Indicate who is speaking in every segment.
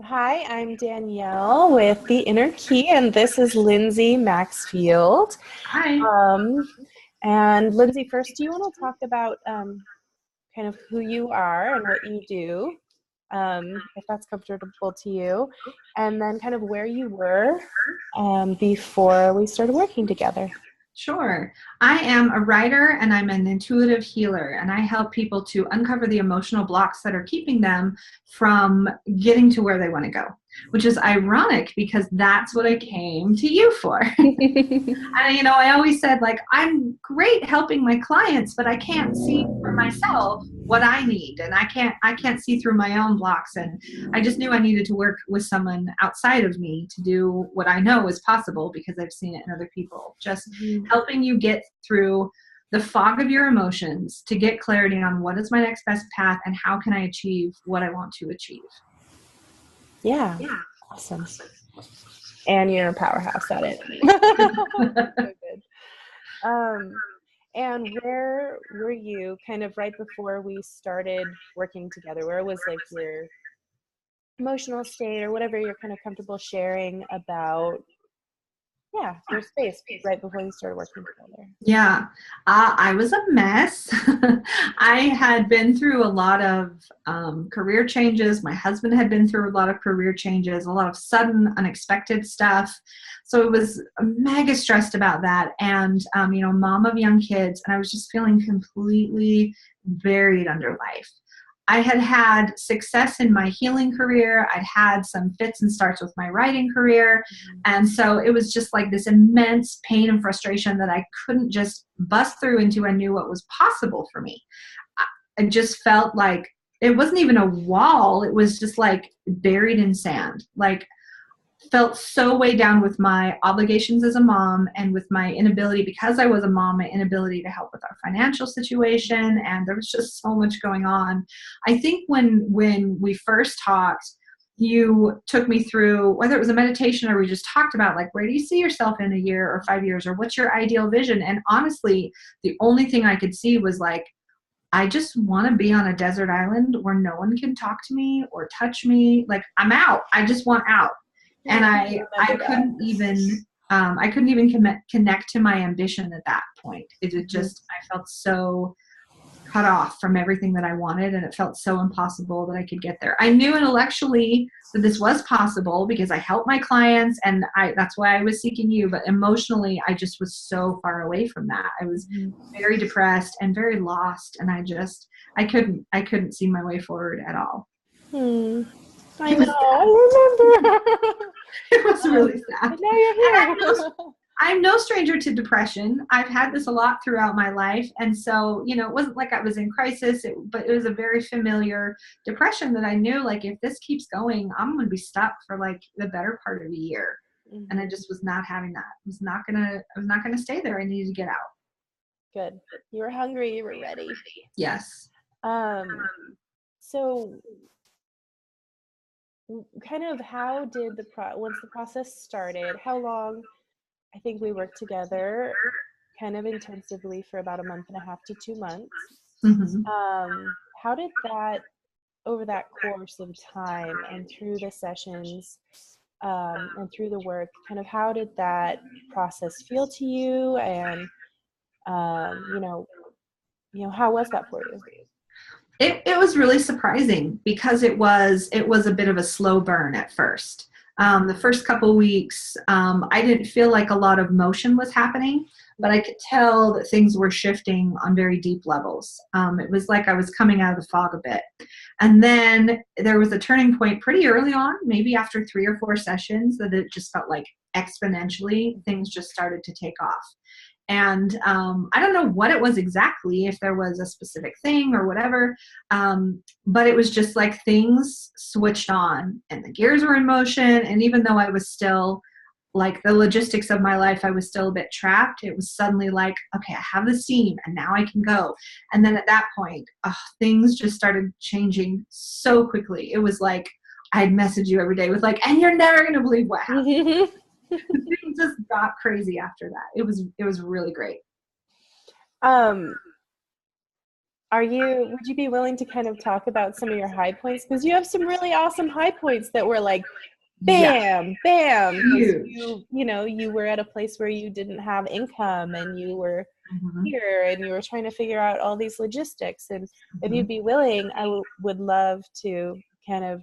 Speaker 1: Hi, I'm Danielle with The Inner Key, and this is Lindsay Maxfield.
Speaker 2: Hi.
Speaker 1: Um, and Lindsay, first, do you want to talk about kind of who you are and what you do, if that's comfortable to you, and then kind of where you were before we started working together?
Speaker 2: Sure. I am a writer and I'm an intuitive healer, and I help people to uncover the emotional blocks that are keeping them from getting to where they want to go, which is ironic because that's what I came to you for. And I always said, like, I'm great helping my clients, but I can't see for myself what I need, and I can't see through my own blocks. And I just knew I needed to work with someone outside of me to do what I know is possible because I've seen it in other people. Just helping you get through the fog of your emotions to get clarity on what is my next best path and how can I achieve what I want to achieve.
Speaker 1: Yeah, awesome. And you're a powerhouse at it. So good. Um, and where were you kind of right before we started working together? Where was like your emotional state or whatever you're kind of comfortable sharing about, yeah, your space right before you started working together?
Speaker 2: Yeah, I was a mess. I had been through a lot of career changes. My husband had been through a lot of career changes, a lot of sudden, unexpected stuff. So it was mega stressed about that. And, mom of young kids, and I was just feeling completely buried under life. I had had success in my healing career. I'd had some fits and starts with my writing career. And so it was just like this immense pain and frustration that I couldn't just bust through into. I knew what was possible for me. I just felt like it wasn't even a wall. It was just like buried in sand. Like, felt so weighed down with my obligations as a mom and with my inability, because I was a mom, my inability to help with our financial situation. And there was just so much going on. I think when we first talked, you took me through, whether it was a meditation or we just talked about, like, where do you see yourself in a year or 5 years, or what's your ideal vision? And honestly, the only thing I could see was like, I just want to be on a desert island where no one can talk to me or touch me. Like, I'm out. I just want out. And I couldn't even connect to my ambition at that point. It just, I felt so cut off from everything that I wanted, and it felt so impossible that I could get there. I knew intellectually that this was possible because I helped my clients, and that's why I was seeking you. But emotionally, I just was so far away from that. I was very depressed and very lost, and I couldn't see my way forward at all.
Speaker 1: Hmm. I
Speaker 2: It
Speaker 1: know,
Speaker 2: was
Speaker 1: I remember.
Speaker 2: it was really sad.
Speaker 1: But now you're
Speaker 2: And
Speaker 1: here.
Speaker 2: I'm no stranger to depression. I've had this a lot throughout my life. And so, it wasn't like I was in crisis, but it was a very familiar depression that I knew, like, if this keeps going, I'm going to be stuck for like the better part of a year. And I
Speaker 1: Mhm.
Speaker 2: just was not having that. I was not gonna stay there. I needed to get out.
Speaker 1: Good. You were hungry, you were ready.
Speaker 2: Yes.
Speaker 1: Um, so kind of how did once the process started, how long? I think we worked together kind of intensively for about a month and a half to 2 months.
Speaker 2: Hmm.
Speaker 1: How did that, over that course of time and through the sessions, and through the work, kind of how did that process feel to you? And um, you know, how was that for you?
Speaker 2: It was really surprising because it was a bit of a slow burn at first. The first couple weeks, I didn't feel like a lot of motion was happening, but I could tell that things were shifting on very deep levels. It was like I was coming out of the fog a bit. And then there was a turning point pretty early on, maybe after 3 or 4 sessions, that it just felt like exponentially things just started to take off. And I don't know what it was exactly, if there was a specific thing or whatever, but it was just like things switched on and the gears were in motion. And even though I was still, like, the logistics of my life, I was still a bit trapped, it was suddenly like, okay, I have the steam and now I can go. And then at that point, things just started changing so quickly. It was like I'd message you every day with, like, and you're never going to believe what happened. Things just got crazy after that. It was really great.
Speaker 1: um, would you be willing to kind of talk about some of your high points? Because you have some really awesome high points that were like, bam, bam.
Speaker 2: Huge.
Speaker 1: You were at a place where you didn't have income and you were here and you were trying to figure out all these logistics. And if you'd be willing, I would love to kind of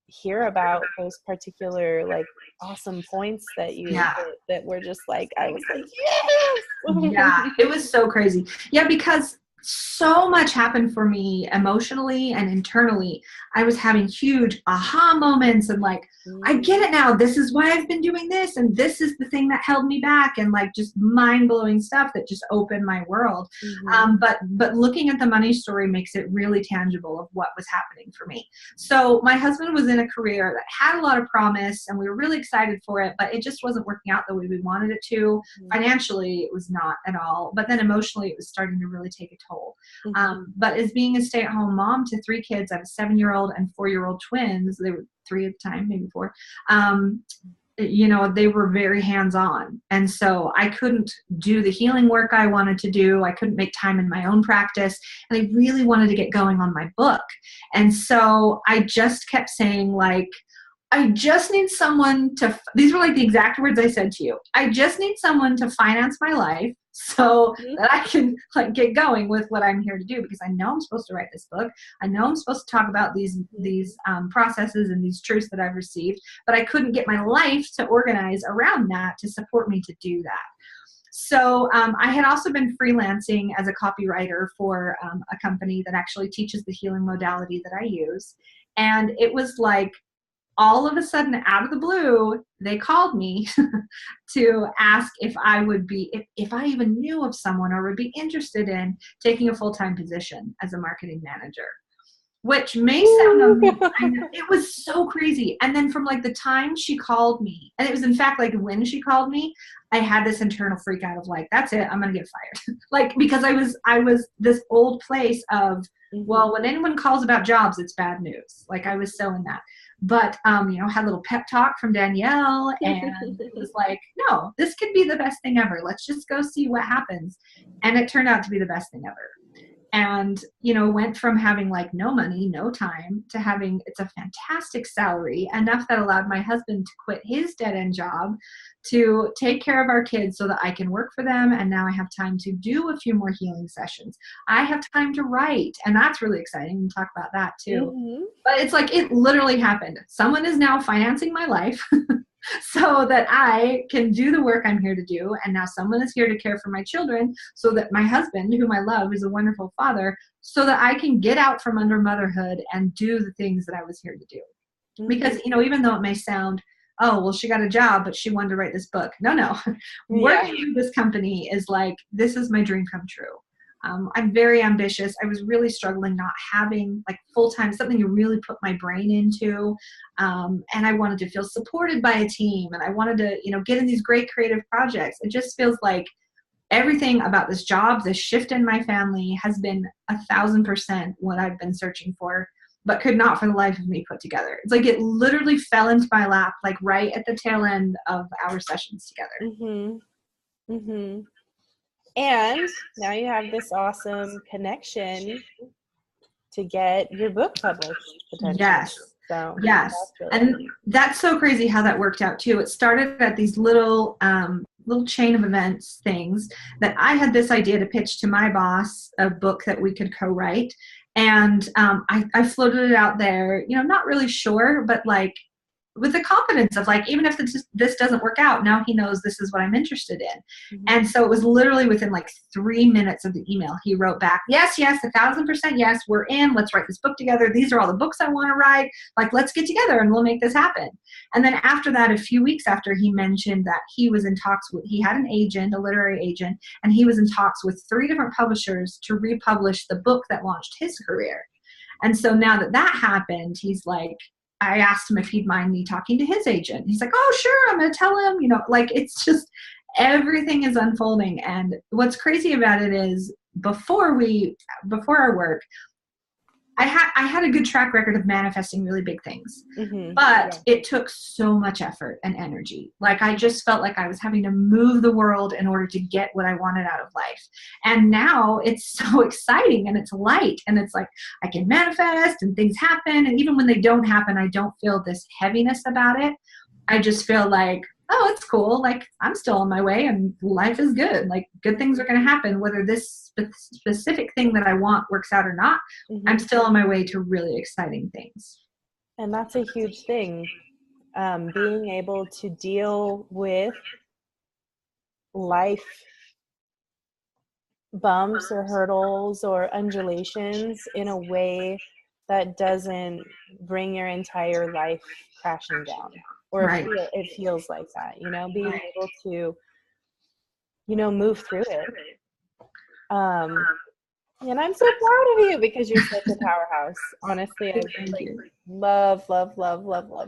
Speaker 1: hear about those particular like awesome points that you hit that were just like, I was like, yes.
Speaker 2: Yeah, it was so crazy. Yeah, because so much happened for me emotionally and internally. I was having huge aha moments and like, I get it now. This is why I've been doing this. And this is the thing that held me back, and like just mind blowing stuff that just opened my world. But looking at the money story makes it really tangible of what was happening for me. So my husband was in a career that had a lot of promise and we were really excited for it, but it just wasn't working out the way we wanted it to. Financially, it was not at all. But then emotionally, it was starting to really take a toll. But as being a stay-at-home mom to 3 kids, I have a 7-year-old and 4-year-old twins. They were 3 at the time, maybe 4. They were very hands-on. And so I couldn't do the healing work I wanted to do. I couldn't make time in my own practice. And I really wanted to get going on my book. And so I just kept saying, like, I just need someone to, these were like the exact words I said to you. I just need someone to finance my life so that I can like get going with what I'm here to do, because I know I'm supposed to write this book. I know I'm supposed to talk about these processes and these truths that I've received, but I couldn't get my life to organize around that to support me to do that. So I had also been freelancing as a copywriter for a company that actually teaches the healing modality that I use. And it was like, all of a sudden, out of the blue, they called me to ask if I would be, if I even knew of someone or would be interested in taking a full-time position as a marketing manager, which may sound amazing. It was so crazy. And then from like the time she called me, and it was in fact like when she called me, I had this internal freak out of like, that's it, I'm going to get fired. Like, because I was this old place of, well, when anyone calls about jobs, it's bad news. Like I was so in that. But, had a little pep talk from Danielle, and it was like, no, this could be the best thing ever. Let's just go see what happens. And it turned out to be the best thing ever. And, went from having like no money, no time, to having, it's a fantastic salary, enough that allowed my husband to quit his dead-end job to take care of our kids so that I can work for them. And now I have time to do a few more healing sessions. I have time to write. And that's really exciting. We'll talk about that too. But it's like, it literally happened. Someone is now financing my life so that I can do the work I'm here to do. And now someone is here to care for my children so that my husband, whom I love, is a wonderful father, so that I can get out from under motherhood and do the things that I was here to do. Because, even though it may sound, oh, well, she got a job, but she wanted to write this book. No. Working in this company is like, this is my dream come true. I'm very ambitious. I was really struggling not having like full-time, something to really put my brain into. And I wanted to feel supported by a team, and I wanted to, get in these great creative projects. It just feels like everything about this job, this shift in my family has been 1,000% what I've been searching for, but could not for the life of me put together. It's like it literally fell into my lap, like right at the tail end of our sessions together.
Speaker 1: And now you have this awesome connection to get your book published, potentially.
Speaker 2: Yes.
Speaker 1: So
Speaker 2: yes. And that's so crazy how that worked out too. It started at these little chain of events things that I had this idea to pitch to my boss, a book that we could co-write. And I floated it out there, not really sure, but like with the confidence of like, even if this doesn't work out, now he knows this is what I'm interested in. And so it was literally within like 3 minutes of the email, he wrote back, yes, 1,000% yes, we're in, let's write this book together. These are all the books I want to write. Like, let's get together and we'll make this happen. And then after that, a few weeks after, he mentioned that he was in talks with, he had an agent, a literary agent, and he was in talks with 3 different publishers to republish the book that launched his career. And so now that happened, he's like, I asked him if he'd mind me talking to his agent. He's like, oh, sure, I'm going to tell him, like it's just everything is unfolding. And what's crazy about it is before our work, I had a good track record of manifesting really big things,
Speaker 1: Mm-hmm.
Speaker 2: but it took so much effort and energy. Like I just felt like I was having to move the world in order to get what I wanted out of life. And now it's so exciting and it's light and it's like I can manifest and things happen. And even when they don't happen, I don't feel this heaviness about it. I just feel like, oh, it's cool. Like I'm still on my way and life is good. Like good things are going to happen, whether this specific thing that I want works out or not.
Speaker 1: Mm-hmm.
Speaker 2: I'm still on my way to really exciting things.
Speaker 1: And that's a huge thing. Being able to deal with life bumps or hurdles or undulations in a way that doesn't bring your entire life crashing down, or
Speaker 2: Right.
Speaker 1: it feels like that, being able to, move through it. And I'm so proud of you because you're such a powerhouse. Honestly, I love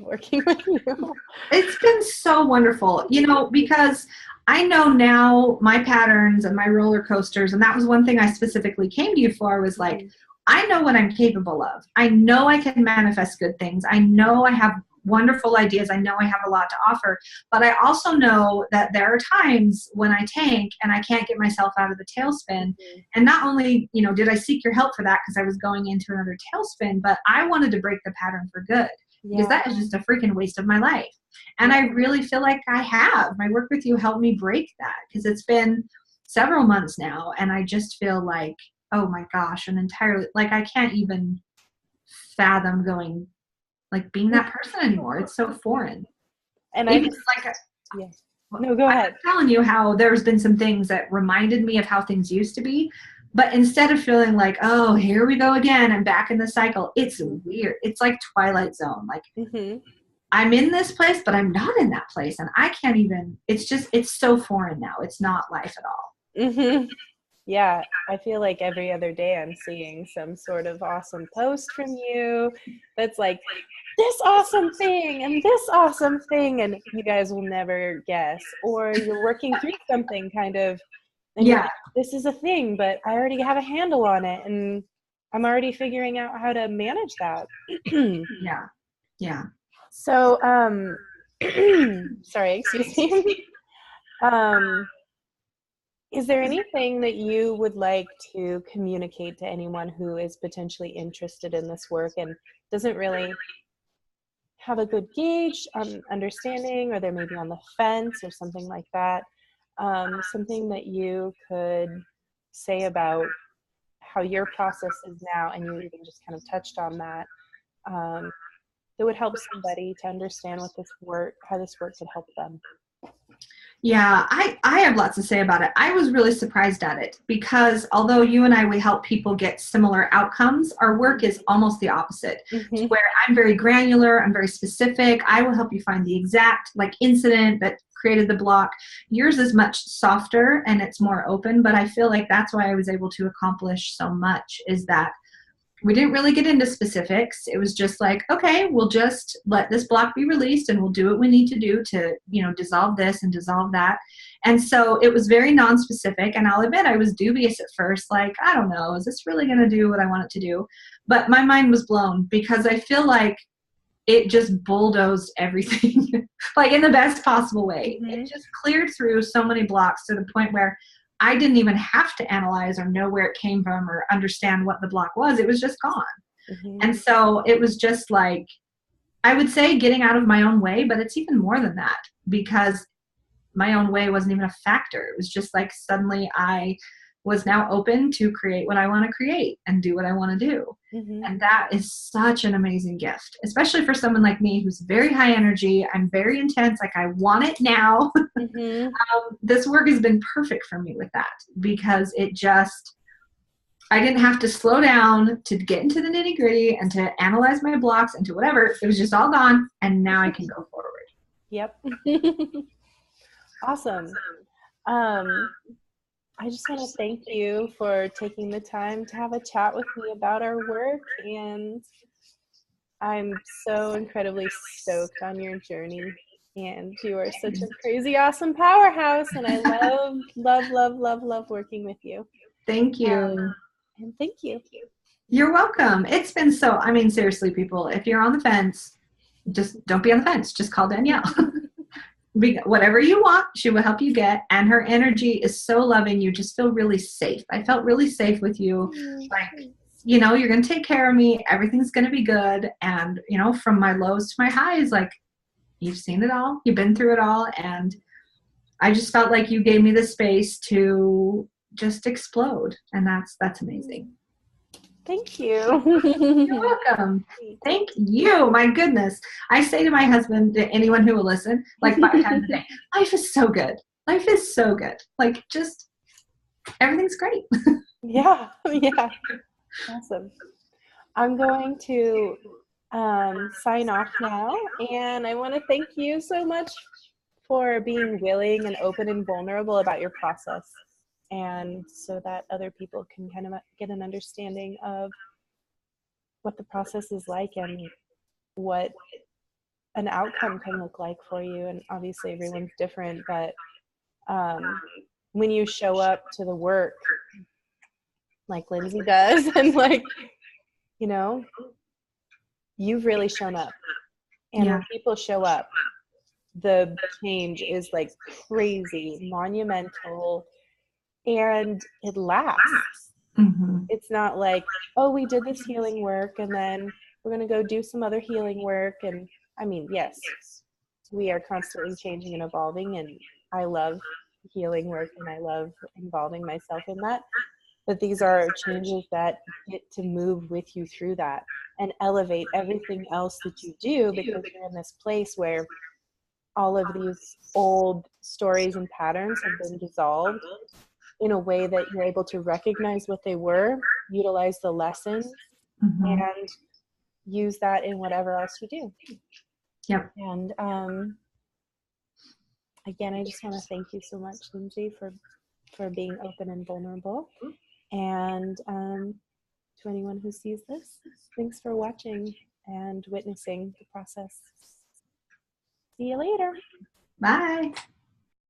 Speaker 1: working with you.
Speaker 2: It's been so wonderful, because I know now my patterns and my roller coasters, and that was one thing I specifically came to you for, was like, I know what I'm capable of. I know I can manifest good things. I know I have wonderful ideas. I know I have a lot to offer, but I also know that there are times when I tank and I can't get myself out of the tailspin.
Speaker 1: Mm-hmm.
Speaker 2: And not only, did I seek your help for that because I was going into another tailspin, but I wanted to break the pattern for good. Because that is just a freaking waste of my life. And I really feel like I have. My work with you helped me break that because it's been several months now. And I just feel like, oh my gosh, an entirely, like I can't even fathom being that person anymore. It's so foreign.
Speaker 1: And
Speaker 2: even
Speaker 1: no, go ahead.
Speaker 2: I'm telling you how there's been some things that reminded me of how things used to be. But instead of feeling like, oh, here we go again, I'm back in the cycle, it's weird. It's like Twilight Zone. Like, I'm in this place, but I'm not in that place. And I can't even, it's so foreign now. It's not life at all.
Speaker 1: Yeah, I feel like every other day I'm seeing some sort of awesome post from you that's like, this awesome thing and this awesome thing, and you guys will never guess. Or you're working through something kind of, and you're like, this is a thing, but I already have a handle on it, and I'm already figuring out how to manage that.
Speaker 2: Yeah.
Speaker 1: So, sorry, excuse me. Is there anything that you would like to communicate to anyone who is potentially interested in this work and doesn't really have a good gauge on understanding, or they're maybe on the fence or something like that? Something that you could say about how your process is now, and you even just kind of touched on that, that would help somebody to understand how this work could help them?
Speaker 2: Yeah, I have lots to say about it. I was really surprised at it because although you and I, we help people get similar outcomes, our work is almost the opposite. Where I'm very granular, I'm very specific. I will help you find the exact incident that created the block. Yours is much softer and it's more open, but I feel like that's why I was able to accomplish so much, is that we didn't really get into specifics. It was just like, okay, we'll just let this block be released and we'll do what we need to do to, dissolve this and dissolve that. And so it was very non-specific. And I'll admit I was dubious at first, like, I don't know, is this really going to do what I want it to do? But my mind was blown because I feel like it just bulldozed everything, like in the best possible way. It just cleared through so many blocks to the point where I didn't even have to analyze or know where it came from or understand what the block was. It was just gone. And so it was just like, I would say getting out of my own way, but it's even more than that because my own way wasn't even a factor. It was just like suddenly I was now open to create what I want to create and do what I want to do. And that is such an amazing gift, especially for someone like me who's very high energy. I'm very intense. Like I want it now. This work has been perfect for me with that because I didn't have to slow down to get into the nitty gritty and to analyze my blocks and to whatever. It was just all gone. And now I can go forward.
Speaker 1: Yep. Awesome. I just want to thank you for taking the time to have a chat with me about our work, and I'm so incredibly stoked on your journey, and you are such a crazy awesome powerhouse, and I love working with you.
Speaker 2: Thank you.
Speaker 1: And thank you.
Speaker 2: You're welcome. It's been so, I mean, seriously, people, if you're on the fence, just don't be on the fence. Just call Danielle. Whatever you want, she will help you get. And her energy is so loving. You just feel really safe. I felt really safe with you. Like, you know, you're going to take care of me. Everything's going to be good. And, you know, from my lows to my highs, like, you've seen it all. You've been through it all. And I just felt like you gave me the space to just explode. And that's amazing.
Speaker 1: Thank you.
Speaker 2: You're welcome. Thank you. My goodness. I say to my husband, to anyone who will listen, like 5 times a day, life is so good. Life is so good. Like, just everything's great.
Speaker 1: Yeah. Yeah. Awesome. I'm going to sign off now, and I want to thank you so much for being willing and open and vulnerable about your process, and so that other people can kind of get an understanding of what the process is like and what an outcome can look like for you. And obviously everyone's different, but when you show up to the work like Lindsay does, and like, you know, you've really shown up. And when people show up, the change is like crazy, monumental, and it lasts.
Speaker 2: Mm-hmm.
Speaker 1: It's not like, oh, we did this healing work and then we're going to go do some other healing work. And I mean, yes, we are constantly changing and evolving, and I love healing work and I love involving myself in that. But these are changes that get to move with you through that and elevate everything else that you do, because you're in this place where all of these old stories and patterns have been dissolved in a way that you're able to recognize what they were, utilize the lessons, and use that in whatever else you do.
Speaker 2: Yep.
Speaker 1: And again, I just want to thank you so much, Lindsay, for being open and vulnerable. And to anyone who sees this, thanks for watching and witnessing the process. See you later.
Speaker 2: Bye.